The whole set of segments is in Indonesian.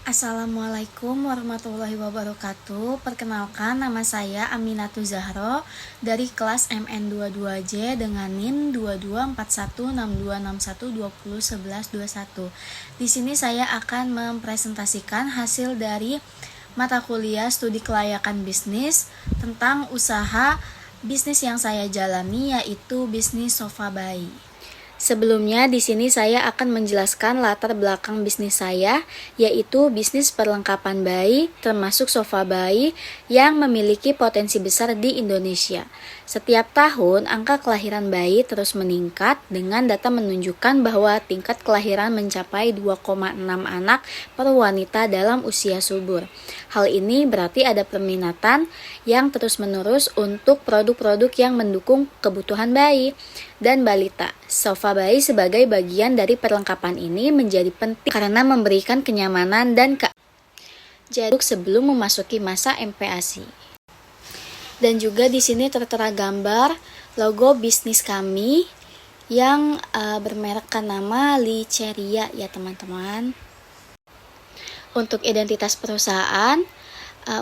Assalamualaikum warahmatullahi wabarakatuh. Perkenalkan, nama saya Aminatul Zahro dari kelas MN22J dengan NIM 22416261201121. Di sini saya akan mempresentasikan hasil dari mata kuliah studi kelayakan bisnis tentang usaha bisnis yang saya jalani, yaitu bisnis sofa bayi. Sebelumnya di sini saya akan menjelaskan latar belakang bisnis saya, yaitu bisnis perlengkapan bayi termasuk sofa bayi yang memiliki potensi besar di Indonesia. Setiap tahun angka kelahiran bayi terus meningkat dengan data menunjukkan bahwa tingkat kelahiran mencapai 2,6 anak per wanita dalam usia subur. Hal ini berarti ada peminatan yang terus-menerus untuk produk-produk yang mendukung kebutuhan bayi dan balita. Sofa bayi sebagai bagian dari perlengkapan ini menjadi penting karena memberikan kenyamanan dan keamanan sebelum memasuki masa MPASI. Dan juga di sini tertera gambar logo bisnis kami yang bermerekkan nama Liceria ya teman-teman. Untuk identitas perusahaan,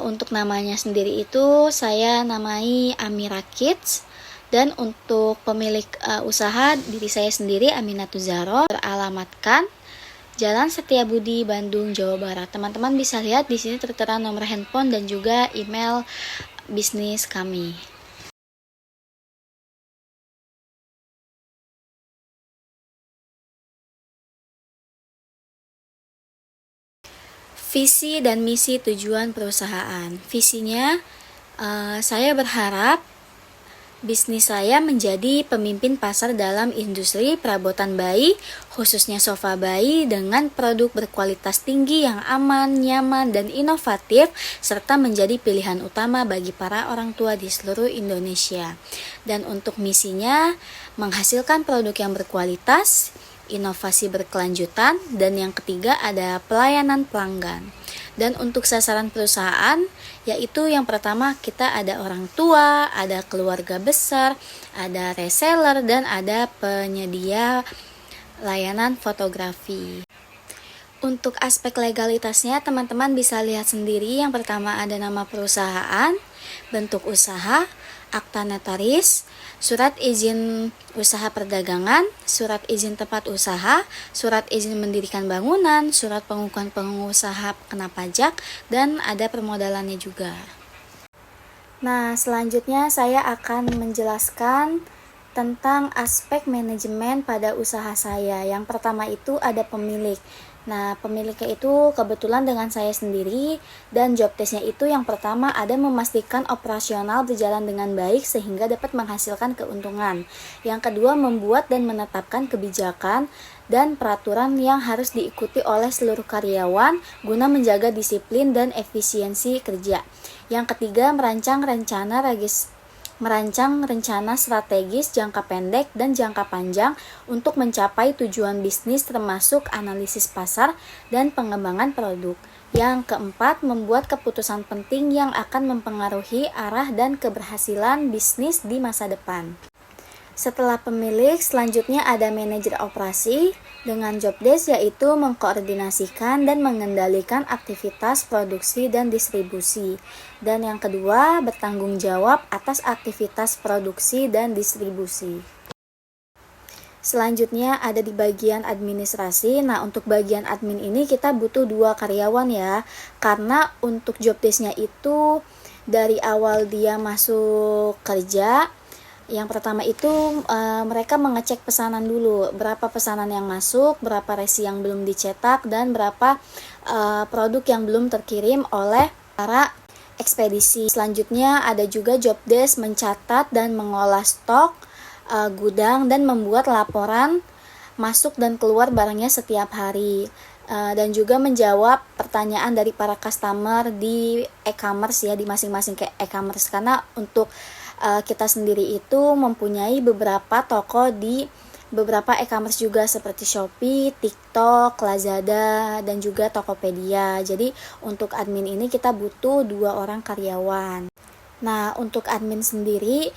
untuk namanya sendiri itu saya namai Amira Kids. Dan untuk pemilik usaha diri saya sendiri Aminatul Zahro, beralamatkan Jalan Setiabudi, Bandung, Jawa Barat. Teman-teman bisa lihat di sini tertera nomor handphone dan juga email bisnis kami. Visi dan misi tujuan perusahaan. Visinya, saya berharap bisnis saya menjadi pemimpin pasar dalam industri perabotan bayi, khususnya sofa bayi dengan produk berkualitas tinggi yang aman, nyaman, dan inovatif, serta menjadi pilihan utama bagi para orang tua di seluruh Indonesia. Dan untuk misinya, menghasilkan produk yang berkualitas, inovasi berkelanjutan, dan yang ketiga ada pelayanan pelanggan. Dan untuk sasaran perusahaan, yaitu yang pertama kita ada orang tua, ada keluarga besar, ada reseller, dan ada penyedia layanan fotografi. Untuk aspek legalitasnya, teman-teman bisa lihat sendiri. Yang pertama ada nama perusahaan, bentuk usaha, akta notaris, surat izin usaha perdagangan, surat izin tempat usaha, surat izin mendirikan bangunan, surat pengukuhan pengusaha kena pajak, dan ada permodalannya juga. Nah, selanjutnya saya akan menjelaskan tentang aspek manajemen pada usaha saya. Yang pertama itu ada pemilik. Nah, pemiliknya itu kebetulan dengan saya sendiri, dan job testnya itu yang pertama ada memastikan operasional berjalan dengan baik sehingga dapat menghasilkan keuntungan. Yang kedua, membuat dan menetapkan kebijakan dan peraturan yang harus diikuti oleh seluruh karyawan guna menjaga disiplin dan efisiensi kerja. Yang ketiga, merancang rencana strategis jangka pendek dan jangka panjang untuk mencapai tujuan bisnis termasuk analisis pasar dan pengembangan produk. Yang keempat, membuat keputusan penting yang akan mempengaruhi arah dan keberhasilan bisnis di masa depan. Setelah pemilik, selanjutnya ada manajer operasi dengan job desk, yaitu mengkoordinasikan dan mengendalikan aktivitas produksi dan distribusi. Dan yang kedua, bertanggung jawab atas aktivitas produksi dan distribusi. Selanjutnya ada di bagian administrasi. Nah, untuk bagian admin ini kita butuh 2 karyawan ya, karena untuk job desk-nya itu dari awal dia masuk kerja, yang pertama itu mereka mengecek pesanan dulu, berapa pesanan yang masuk, berapa resi yang belum dicetak, dan berapa produk yang belum terkirim oleh para ekspedisi. Selanjutnya ada juga job desk mencatat dan mengolah stok gudang dan membuat laporan masuk dan keluar barangnya setiap hari. Dan juga menjawab pertanyaan dari para customer di e-commerce ya, di masing-masing e-commerce, karena untuk kita sendiri itu mempunyai beberapa toko di beberapa e-commerce juga seperti Shopee, TikTok, Lazada, dan juga Tokopedia. Jadi untuk admin ini kita butuh 2 orang karyawan. Nah, untuk admin sendiri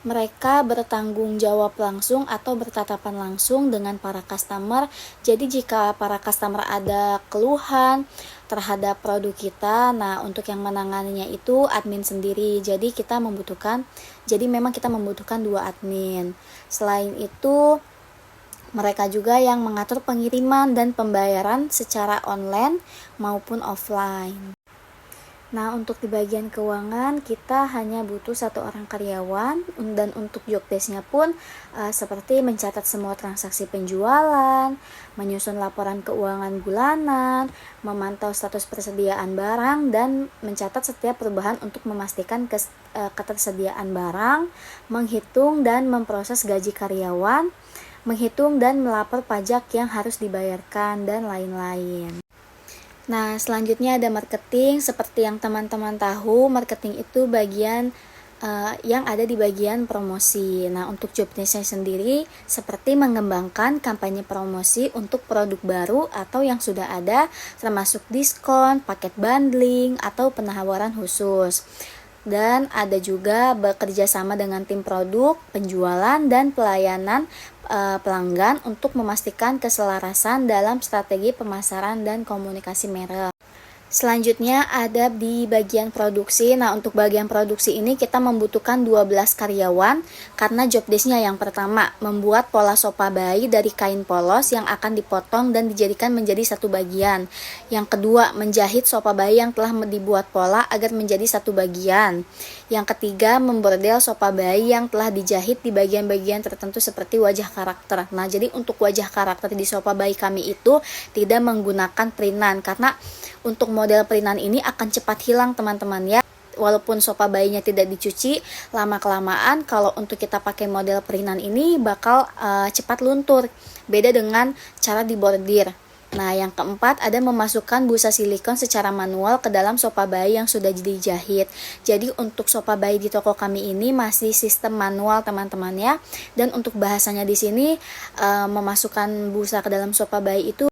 Mereka bertanggung jawab langsung atau bertatapan langsung dengan para customer. Jadi jika para customer ada keluhan terhadap produk kita, nah untuk yang menanganinya itu admin sendiri. Jadi memang kita membutuhkan 2 admin. Selain itu, mereka juga yang mengatur pengiriman dan pembayaran secara online maupun offline. Nah, untuk di bagian keuangan kita hanya butuh 1 orang karyawan, dan untuk job desk-nya pun seperti mencatat semua transaksi penjualan, menyusun laporan keuangan bulanan, memantau status persediaan barang, dan mencatat setiap perubahan untuk memastikan ketersediaan barang, menghitung dan memproses gaji karyawan, menghitung dan melapor pajak yang harus dibayarkan, dan lain-lain. Nah, selanjutnya ada marketing. Seperti yang teman-teman tahu, marketing itu bagian yang ada di bagian promosi. Nah, untuk job desk-nya sendiri seperti mengembangkan kampanye promosi untuk produk baru atau yang sudah ada, termasuk diskon, paket bundling, atau penawaran khusus. Dan ada juga bekerja sama dengan tim produk, penjualan, dan pelayanan pelanggan untuk memastikan keselarasan dalam strategi pemasaran dan komunikasi merek. Selanjutnya ada di bagian produksi. Nah, untuk bagian produksi ini kita membutuhkan 12 karyawan karena job desk-nya yang pertama, membuat pola sopa bayi dari kain polos yang akan dipotong dan dijadikan menjadi satu bagian. Yang kedua, menjahit sopa bayi yang telah dibuat pola agar menjadi satu bagian. Yang ketiga, membordel sopa bayi yang telah dijahit di bagian-bagian tertentu seperti wajah karakter. Nah, jadi untuk wajah karakter di sopa bayi kami itu tidak menggunakan printan karena untuk model printan ini akan cepat hilang teman-teman ya. Walaupun sopa bayinya tidak dicuci, lama-kelamaan kalau untuk kita pakai model printan ini bakal cepat luntur. Beda dengan cara dibordir. Nah, yang keempat ada memasukkan busa silikon secara manual ke dalam sopa bayi yang sudah dijahit. Jadi untuk sopa bayi di toko kami ini masih sistem manual teman-teman ya. Dan untuk bahasanya di sini memasukkan busa ke dalam sopa bayi itu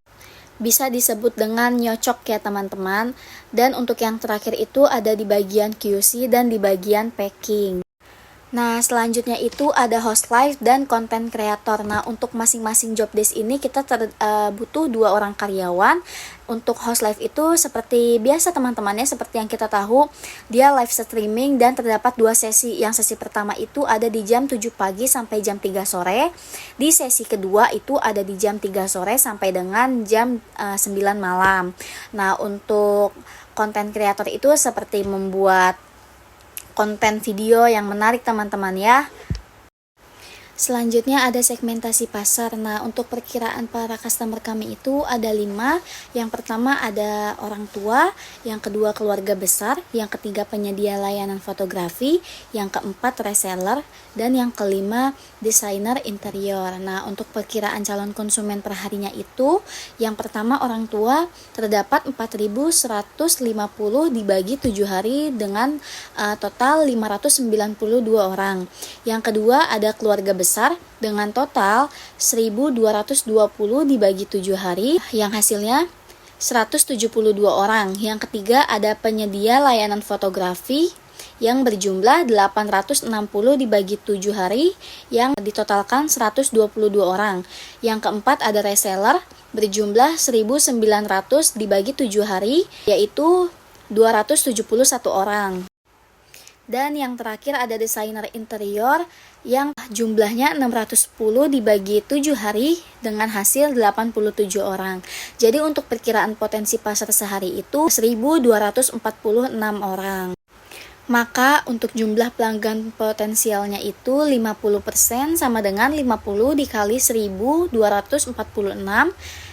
bisa disebut dengan nyocok ya teman-teman. Dan untuk yang terakhir itu ada di bagian QC dan di bagian packing. Nah, selanjutnya itu ada host live dan content creator. Nah, untuk masing-masing job desk ini kita butuh 2 orang karyawan. Untuk host live itu seperti biasa teman-temannya, seperti yang kita tahu, dia live streaming dan terdapat 2 sesi. Yang sesi pertama itu ada di jam 7 pagi sampai jam 3 sore. Di sesi kedua itu ada di jam 3 sore sampai dengan jam 9 malam. Nah, untuk content creator itu seperti membuat konten video yang menarik teman-teman ya. Selanjutnya ada segmentasi pasar. Nah, untuk perkiraan para customer kami itu ada 5. Yang pertama ada orang tua, yang kedua keluarga besar, yang ketiga penyedia layanan fotografi, yang keempat reseller, dan yang kelima desainer interior. Nah, untuk perkiraan calon konsumen per harinya itu, yang pertama orang tua terdapat 4.150 dibagi 7 hari dengan total 592 orang. Yang kedua ada keluarga besar dengan total 1.220 dibagi 7 hari yang hasilnya 172 orang. Yang ketiga ada penyedia layanan fotografi yang berjumlah 860 dibagi 7 hari yang ditotalkan 122 orang. Yang keempat ada reseller berjumlah 1.900 dibagi 7 hari yaitu 271 orang. Dan yang terakhir ada desainer interior yang jumlahnya 610 dibagi 7 hari dengan hasil 87 orang. Jadi untuk perkiraan potensi pasar sehari itu 1.246 orang. Maka untuk jumlah pelanggan potensialnya itu 50% sama dengan 50 dikali 1.246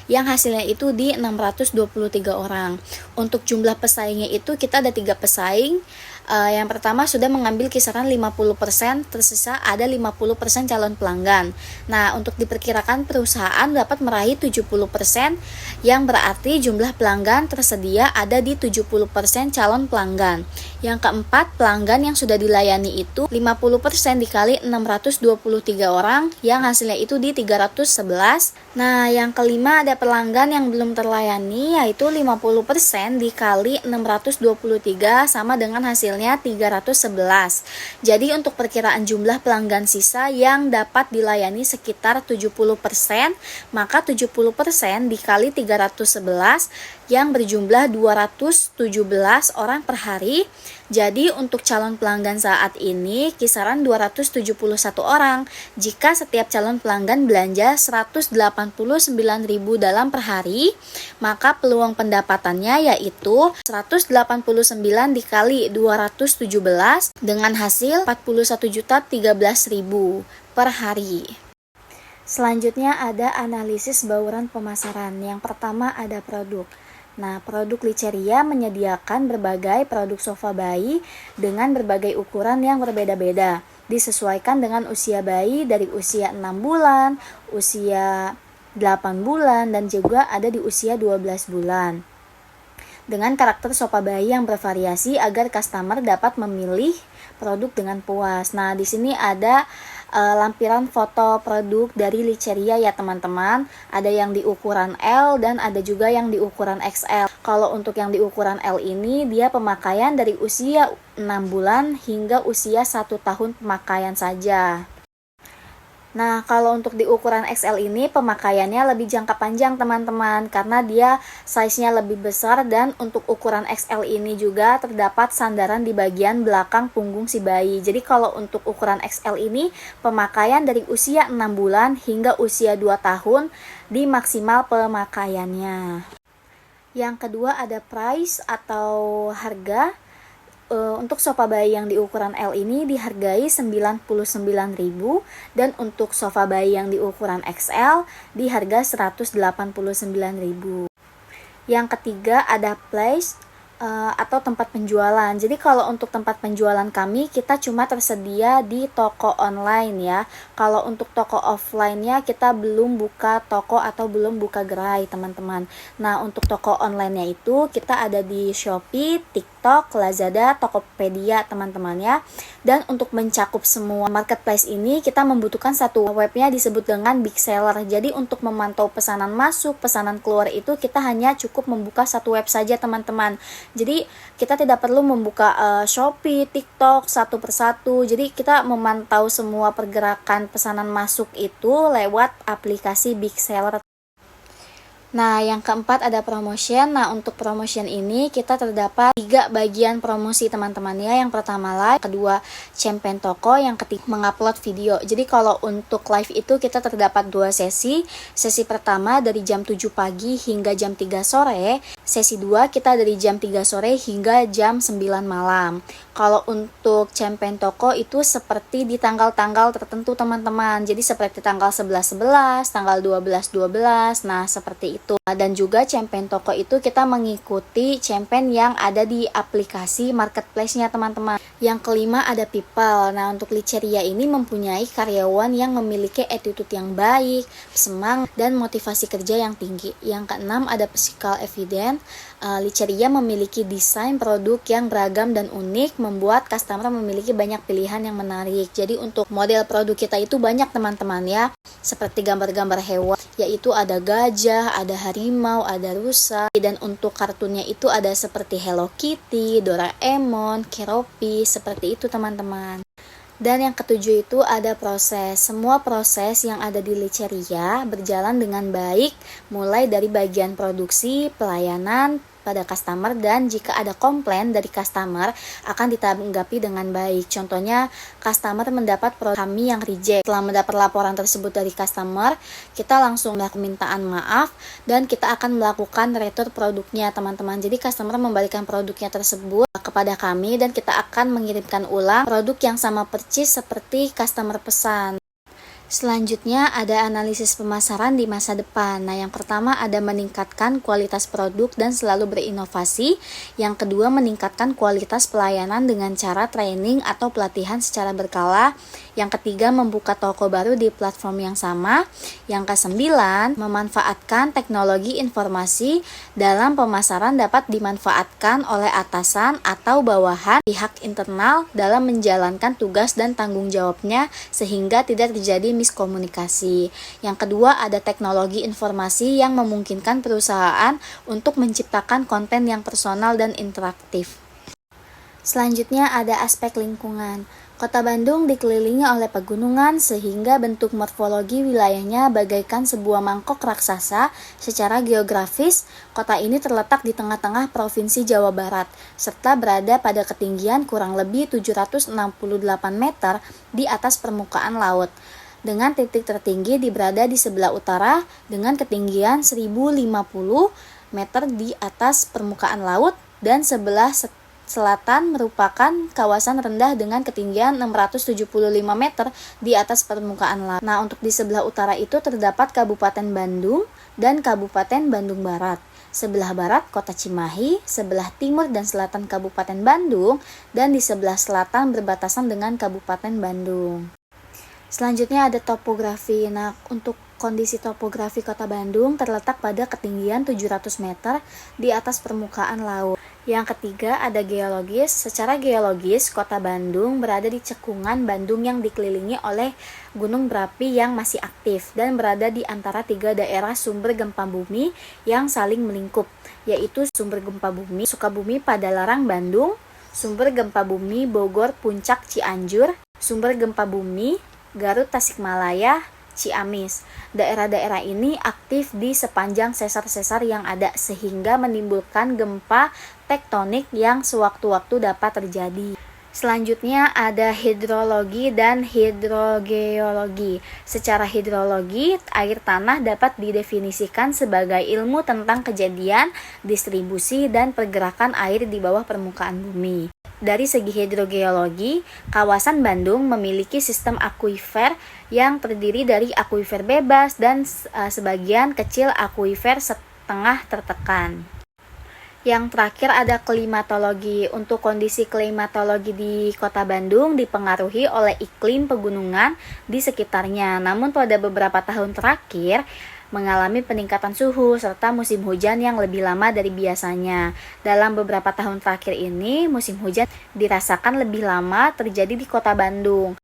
yang hasilnya itu di 623 orang. Untuk jumlah pesaingnya itu kita ada 3 pesaing. Yang pertama sudah mengambil kisaran 50%, tersisa ada 50% calon pelanggan. Nah, untuk diperkirakan perusahaan dapat meraih 70%, yang berarti jumlah pelanggan tersedia ada di 70% calon pelanggan. Yang keempat, pelanggan yang sudah dilayani itu 50% dikali 623 orang, yang hasilnya itu di 311. Nah, yang kelima ada pelanggan yang belum terlayani, yaitu 50% dikali 623 sama dengan hasilnya hasilnya 311. Jadi untuk perkiraan jumlah pelanggan sisa yang dapat dilayani sekitar 70%, maka 70% dikali 311 yang berjumlah 217 orang per hari. Jadi untuk calon pelanggan saat ini kisaran 271 orang. Jika setiap calon pelanggan belanja 189.000 dalam per hari, maka peluang pendapatannya yaitu 189 dikali 217 dengan hasil 41.013.000 per hari. Selanjutnya ada analisis bauran pemasaran. Yang pertama ada produk. Nah, produk Liceria menyediakan berbagai produk sofa bayi dengan berbagai ukuran yang berbeda-beda, disesuaikan dengan usia bayi dari usia 6 bulan, usia 8 bulan, dan juga ada di usia 12 bulan. Dengan karakter sofa bayi yang bervariasi agar customer dapat memilih produk dengan puas. Nah, di sini ada lampiran foto produk dari Liceria ya teman-teman. Ada yang di ukuran L dan ada juga yang di ukuran XL. Kalau untuk yang di ukuran L ini dia pemakaian dari usia 6 bulan hingga usia 1 tahun pemakaian saja. Nah, kalau untuk di ukuran XL ini pemakaiannya lebih jangka panjang teman-teman, karena dia size-nya lebih besar, dan untuk ukuran XL ini juga terdapat sandaran di bagian belakang punggung si bayi. Jadi kalau untuk ukuran XL ini pemakaian dari usia 6 bulan hingga usia 2 tahun di maksimal pemakaiannya. Yang kedua ada price atau harga. Untuk sofa bayi yang di ukuran L ini dihargai 99.000 dan untuk sofa bayi yang di ukuran XL di harga 189.000. Yang ketiga ada place atau tempat penjualan. Jadi kalau untuk tempat penjualan kami kita cuma tersedia di toko online ya. Kalau untuk toko offline-nya kita belum buka toko atau belum buka gerai teman-teman. Nah, untuk toko online-nya itu kita ada di Shopee, TikTok, Lazada, Tokopedia teman-teman ya. Dan untuk mencakup semua marketplace ini kita membutuhkan satu webnya disebut dengan Big Seller. Jadi untuk memantau pesanan masuk, pesanan keluar itu kita hanya cukup membuka satu web saja teman-teman. Jadi kita tidak perlu membuka Shopee, TikTok satu persatu. Jadi kita memantau semua pergerakan pesanan masuk itu lewat aplikasi Big Seller. Nah, yang keempat ada promotion. Nah, untuk promotion ini kita terdapat 3 bagian promosi teman-teman ya. Yang pertama live, kedua campaign toko, yang ketiga mengupload video. Jadi kalau untuk live itu kita terdapat 2 sesi. Sesi pertama dari jam 7 pagi hingga jam 3 sore. Sesi 2 kita dari jam 3 sore hingga jam 9 malam. Kalau untuk campaign toko itu seperti di tanggal-tanggal tertentu teman-teman. Jadi seperti tanggal 11-11, tanggal 12-12. Nah, seperti itu. Dan juga campaign toko itu kita mengikuti campaign yang ada di aplikasi marketplace-nya teman-teman. Yang kelima ada people. Nah, untuk Liceria ini mempunyai karyawan yang memiliki attitude yang baik, semangat, dan motivasi kerja yang tinggi. Yang keenam ada physical evidence. Liceria memiliki desain produk yang beragam dan unik, membuat customer memiliki banyak pilihan yang menarik. Jadi untuk model produk kita itu banyak teman-teman ya, seperti gambar-gambar hewan, yaitu ada gajah, ada harimau, ada rusa, dan untuk kartunnya itu ada seperti Hello Kitty, Doraemon, Keroppi, seperti itu teman-teman. Dan yang ketujuh itu ada proses. Semua proses yang ada di Liceria berjalan dengan baik, mulai dari bagian produksi, pelayanan pada customer, dan jika ada komplain dari customer akan ditanggapi dengan baik. Contohnya customer mendapat produk kami yang reject. Setelah mendapat laporan tersebut dari customer, kita langsung melakukan permintaan maaf dan kita akan melakukan return produknya teman-teman. Jadi customer membalikan produknya tersebut kepada kami dan kita akan mengirimkan ulang produk yang sama persis seperti customer pesan. Selanjutnya ada analisis pemasaran di masa depan. Nah, yang pertama ada meningkatkan kualitas produk dan selalu berinovasi. Yang kedua meningkatkan kualitas pelayanan dengan cara training atau pelatihan secara berkala. Yang ketiga membuka toko baru di platform yang sama. Yang kesembilan memanfaatkan teknologi informasi dalam pemasaran dapat dimanfaatkan oleh atasan atau bawahan pihak internal dalam menjalankan tugas dan tanggung jawabnya sehingga tidak terjadi miskomunikasi. Yang kedua ada teknologi informasi yang memungkinkan perusahaan untuk menciptakan konten yang personal dan interaktif. Selanjutnya ada aspek lingkungan. Kota Bandung dikelilingi oleh pegunungan sehingga bentuk morfologi wilayahnya bagaikan sebuah mangkok raksasa. Secara geografis, kota ini terletak di tengah-tengah Provinsi Jawa Barat serta berada pada ketinggian kurang lebih 768 meter di atas permukaan laut. Dengan titik tertinggi berada di sebelah utara dengan ketinggian 1050 meter di atas permukaan laut dan sebelah selatan merupakan kawasan rendah dengan ketinggian 675 meter di atas permukaan laut. Nah, untuk di sebelah utara itu terdapat Kabupaten Bandung dan Kabupaten Bandung Barat. Sebelah barat Kota Cimahi, sebelah timur dan selatan Kabupaten Bandung, dan di sebelah selatan berbatasan dengan Kabupaten Bandung. Selanjutnya ada topografi. Nah, untuk kondisi topografi Kota Bandung terletak pada ketinggian 700 meter di atas permukaan laut. Yang ketiga ada geologis. Secara geologis, Kota Bandung berada di cekungan Bandung yang dikelilingi oleh gunung berapi yang masih aktif dan berada di antara 3 daerah sumber gempa bumi yang saling melingkup, yaitu sumber gempa bumi Sukabumi Padalarang Bandung, sumber gempa bumi Bogor Puncak Cianjur, sumber gempa bumi Garut Tasikmalaya Ciamis. Daerah-daerah ini aktif di sepanjang sesar-sesar yang ada sehingga menimbulkan gempa tektonik yang sewaktu-waktu dapat terjadi. Selanjutnya ada hidrologi dan hidrogeologi. Secara hidrologi, air tanah dapat didefinisikan sebagai ilmu tentang kejadian, distribusi, dan pergerakan air di bawah permukaan bumi. Dari segi hidrogeologi, kawasan Bandung memiliki sistem akuifer yang terdiri dari akuifer bebas dan sebagian kecil akuifer setengah tertekan. Yang terakhir ada klimatologi. Untuk kondisi klimatologi di Kota Bandung dipengaruhi oleh iklim pegunungan di sekitarnya. Namun pada beberapa tahun terakhir mengalami peningkatan suhu serta musim hujan yang lebih lama dari biasanya. Dalam beberapa tahun terakhir ini, musim hujan dirasakan lebih lama terjadi di Kota Bandung.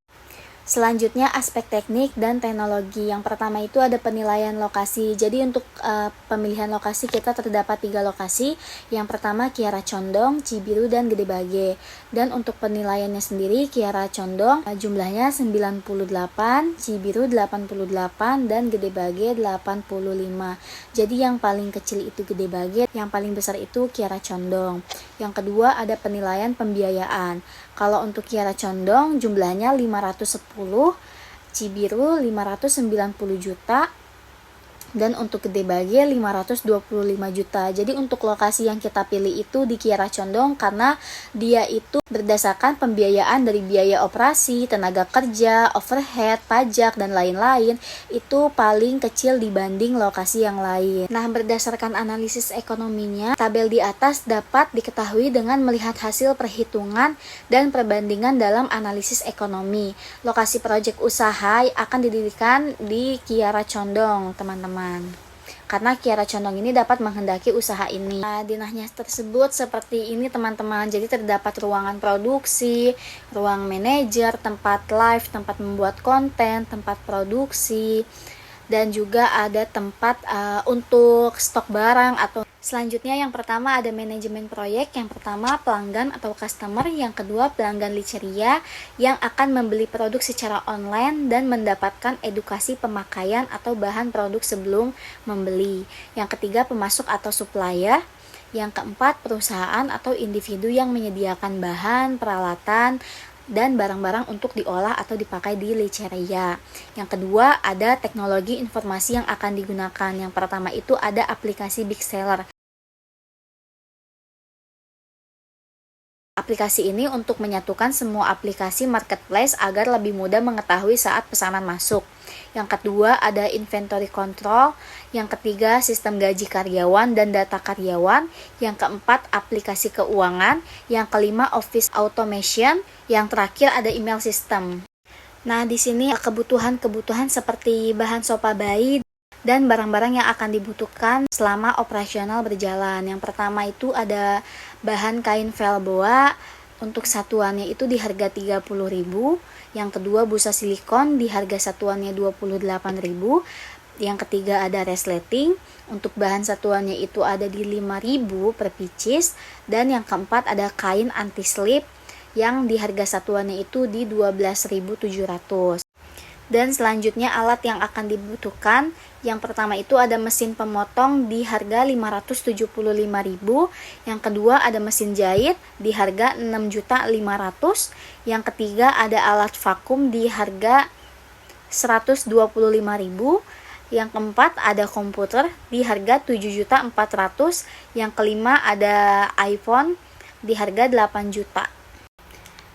Selanjutnya aspek teknik dan teknologi. Yang pertama itu ada penilaian lokasi. Jadi untuk pemilihan lokasi kita terdapat 3 lokasi. Yang pertama Kiara Condong, Cibiru, dan Gede Bage. Dan untuk penilaiannya sendiri Kiara Condong jumlahnya 98, Cibiru 88, dan Gede Bage 85. Jadi yang paling kecil itu Gede Bage, yang paling besar itu Kiara Condong. Yang kedua ada penilaian pembiayaan. Kalau untuk Kiara Condong jumlahnya 510, Cibiru 590 juta, dan untuk Gede Bage 525 juta. Jadi untuk lokasi yang kita pilih itu di Kiara Condong karena dia itu berdasarkan pembiayaan dari biaya operasi, tenaga kerja, overhead, pajak, dan lain-lain itu paling kecil dibanding lokasi yang lain. Nah, berdasarkan analisis ekonominya, tabel di atas dapat diketahui dengan melihat hasil perhitungan dan perbandingan dalam analisis ekonomi. Lokasi proyek usaha akan didirikan di Kiara Condong, teman-teman. Karena Kiara Condong ini dapat menghendaki usaha ini. Nah, dinahnya tersebut seperti ini, teman-teman. Jadi terdapat ruangan produksi, ruang manajer, tempat live, tempat membuat konten, tempat produksi, dan juga ada tempat untuk stok barang atau. Selanjutnya yang pertama ada manajemen proyek. Yang pertama pelanggan atau customer, yang kedua pelanggan liceria yang akan membeli produk secara online dan mendapatkan edukasi pemakaian atau bahan produk sebelum membeli. Yang ketiga pemasok atau supplier. Yang keempat perusahaan atau individu yang menyediakan bahan, peralatan, dan barang-barang untuk diolah atau dipakai di liceria. Yang kedua ada teknologi informasi yang akan digunakan. Yang pertama itu ada aplikasi Big Seller. Aplikasi ini untuk menyatukan semua aplikasi marketplace agar lebih mudah mengetahui saat pesanan masuk. Yang kedua ada inventory control. Yang ketiga sistem gaji karyawan dan data karyawan. Yang keempat aplikasi keuangan. Yang kelima office automation. Yang terakhir ada email system. Nah, di sini kebutuhan-kebutuhan seperti bahan sopa bayi dan barang-barang yang akan dibutuhkan selama operasional berjalan. Yang pertama itu ada bahan kain velboa, untuk satuannya itu di harga 30.000. Yang kedua busa silikon di harga satuannya 28.000. Yang ketiga ada resleting, untuk bahan satuannya itu ada di 5.000 per pieces. Dan yang keempat ada kain anti slip yang di harga satuannya itu di 12.700. Dan selanjutnya alat yang akan dibutuhkan, yang pertama itu ada mesin pemotong di harga 575.000. Yang kedua ada mesin jahit di harga 6.500.000. Yang ketiga ada alat vakum di harga 125.000. Yang keempat ada komputer di harga 7.400.000. Yang kelima ada iPhone di harga 8 juta.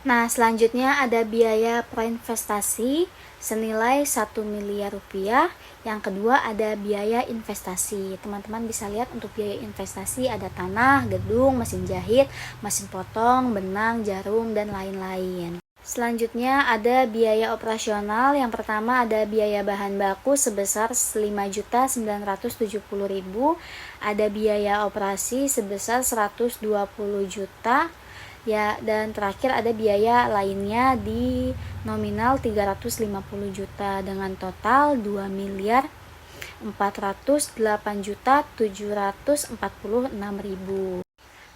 Nah, selanjutnya ada biaya prainvestasi senilai 1 miliar rupiah. Yang kedua ada biaya investasi. Teman-teman bisa lihat untuk biaya investasi ada tanah, gedung, mesin jahit, mesin potong, benang, jarum, dan lain-lain. Selanjutnya ada biaya operasional. Yang pertama ada biaya bahan baku sebesar 5.970.000. Ada biaya operasi sebesar 120 juta. Ya, dan terakhir ada biaya lainnya di nominal 350 juta dengan total 2.408.746.000.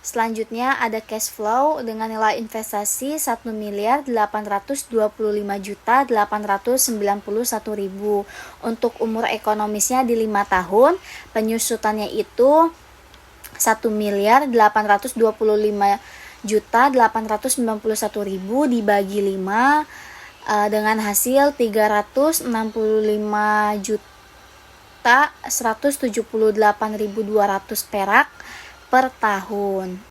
Selanjutnya ada cash flow dengan nilai investasi 1.825.891.000. Untuk umur ekonomisnya di 5 tahun, penyusutannya itu 1.825.891.000 dibagi 5 dengan hasil 365.178.200 perak per tahun.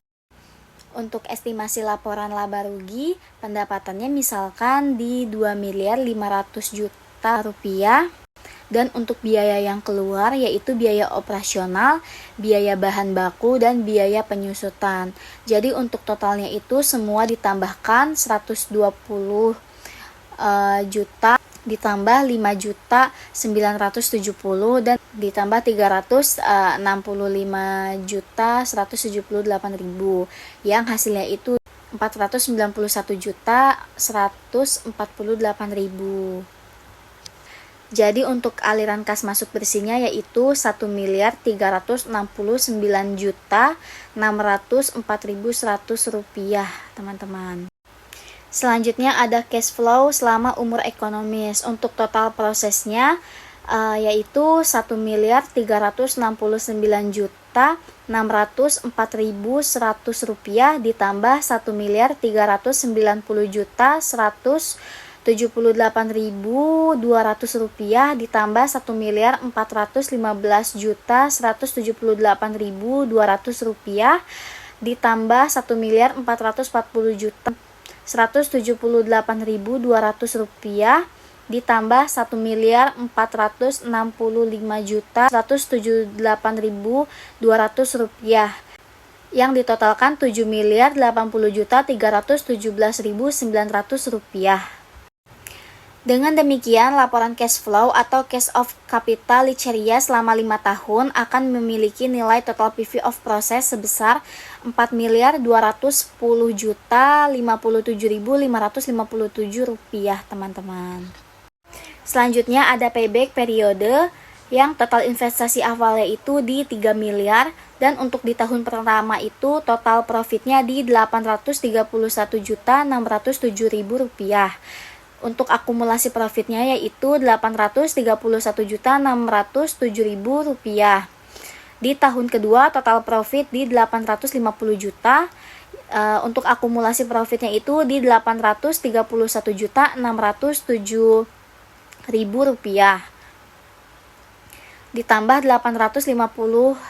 Untuk estimasi laporan laba rugi, pendapatannya misalkan di 2.500.000.000 rupiah. Dan untuk biaya yang keluar yaitu biaya operasional, biaya bahan baku, dan biaya penyusutan. Jadi untuk totalnya itu semua ditambahkan 120 juta ditambah 5.970 dan ditambah 365.178.000 yang hasilnya itu 491.148.000. Jadi untuk aliran kas masuk bersihnya yaitu 1.369.604.100 rupiah, teman-teman. Selanjutnya ada cash flow selama umur ekonomis. Untuk total prosesnya yaitu 1.369.604.100 rupiah ditambah 1.378.178.200 rupiah ditambah 1.415.178.200 rupiah ditambah 1.440.178.200 rupiah ditambah 1.465.178.200 rupiah yang ditotalkan 7.080.317.900 rupiah. Dengan demikian, laporan cash flow atau cash of capital Liceria selama 5 tahun akan memiliki nilai total PV of process sebesar 4.210.057.557 rupiah, teman-teman. Selanjutnya ada payback periode yang total investasi awalnya itu di 3 miliar dan untuk di tahun pertama itu total profitnya di 831.607.000 rupiah. Untuk akumulasi profitnya yaitu 831.607.000 rupiah. Di tahun kedua total profit di 850 juta. Untuk akumulasi profitnya itu di 831.607.000 rupiah. Ditambah 850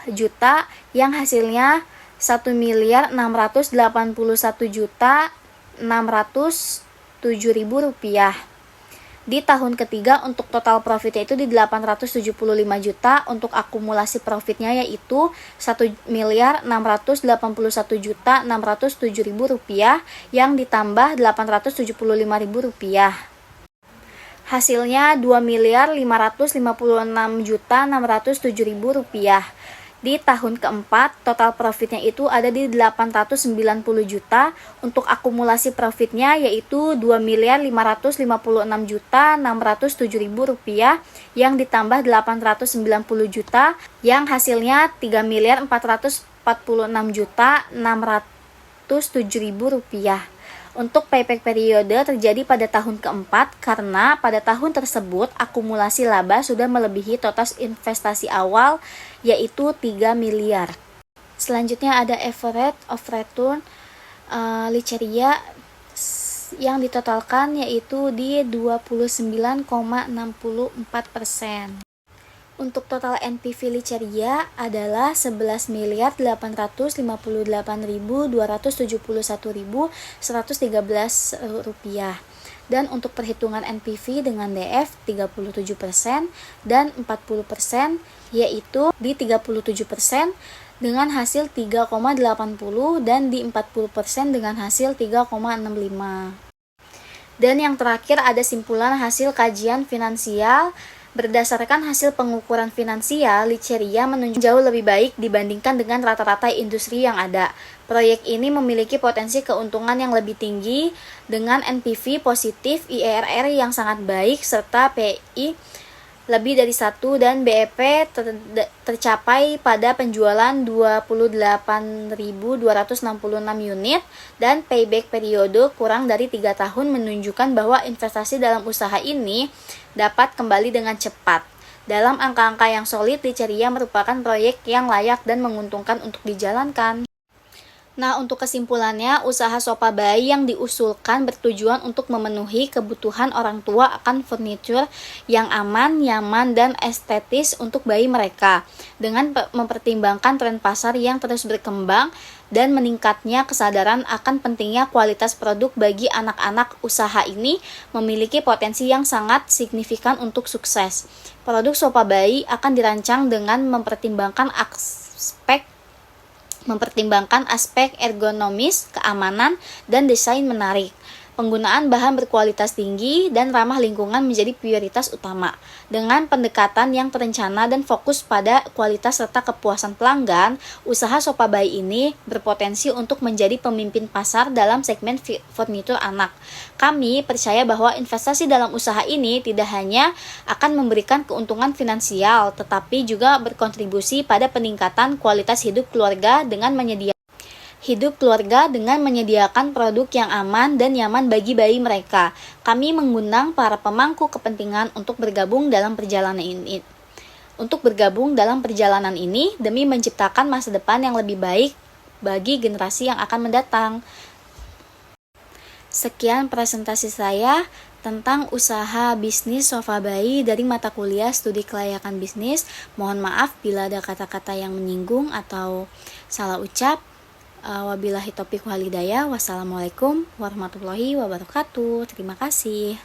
juta yang hasilnya 1.681.607.000 rupiah. Di tahun ketiga untuk total profitnya itu di 875 juta. Untuk akumulasi profitnya yaitu 1.681.607.000 rupiah yang ditambah 875.000 rupiah. Hasilnya 2.556.607.000 rupiah. Di tahun keempat, total profitnya itu ada di 890 juta. Untuk akumulasi profitnya yaitu 2.556.607.000 rupiah yang ditambah 890 juta yang hasilnya 3.446.607.000 rupiah. Untuk payback periode terjadi pada tahun keempat karena pada tahun tersebut akumulasi laba sudah melebihi total investasi awal yaitu 3 miliar. Selanjutnya ada average of return Liceria yang ditotalkan yaitu di 29,64%. Untuk total NPV Liceria adalah 11.858.271.113 rupiah. Dan untuk perhitungan NPV dengan DF 37% dan 40% yaitu di 37% dengan hasil 3,80 dan di 40% dengan hasil 3,65. Dan yang terakhir ada simpulan hasil kajian finansial. Berdasarkan hasil pengukuran finansial, Liceria menunjukkan jauh lebih baik dibandingkan dengan rata-rata industri yang ada. Proyek ini memiliki potensi keuntungan yang lebih tinggi dengan NPV positif, IRR yang sangat baik, serta PI lebih dari 1 dan BEP tercapai pada penjualan 28.266 unit dan payback periode kurang dari 3 tahun menunjukkan bahwa investasi dalam usaha ini dapat kembali dengan cepat. Dalam angka-angka yang solid, Liceria merupakan proyek yang layak dan menguntungkan untuk dijalankan. Nah, untuk kesimpulannya, usaha sofa bayi yang diusulkan bertujuan untuk memenuhi kebutuhan orang tua akan furniture yang aman, nyaman, dan estetis untuk bayi mereka. Dengan mempertimbangkan tren pasar yang terus berkembang dan meningkatnya kesadaran akan pentingnya kualitas produk bagi anak-anak, usaha ini memiliki potensi yang sangat signifikan untuk sukses. Produk sofa bayi akan dirancang dengan mempertimbangkan aspek ergonomis, keamanan, dan desain menarik. Penggunaan bahan berkualitas tinggi dan ramah lingkungan menjadi prioritas utama. Dengan pendekatan yang terencana dan fokus pada kualitas serta kepuasan pelanggan, usaha sofa bayi ini berpotensi untuk menjadi pemimpin pasar dalam segmen furnitur anak. Kami percaya bahwa investasi dalam usaha ini tidak hanya akan memberikan keuntungan finansial, tetapi juga berkontribusi pada peningkatan kualitas hidup keluarga dengan menyediakan produk yang aman dan nyaman bagi bayi mereka. Kami mengundang para pemangku kepentingan untuk bergabung dalam perjalanan ini demi menciptakan masa depan yang lebih baik bagi generasi yang akan mendatang. Sekian presentasi saya tentang usaha bisnis sofa bayi dari mata kuliah Studi Kelayakan Bisnis. Mohon maaf bila ada kata-kata yang menyinggung atau salah ucap. Wabillahi taufiq wal hidayah. Wassalamualaikum warahmatullahi wabarakatuh. Terima kasih.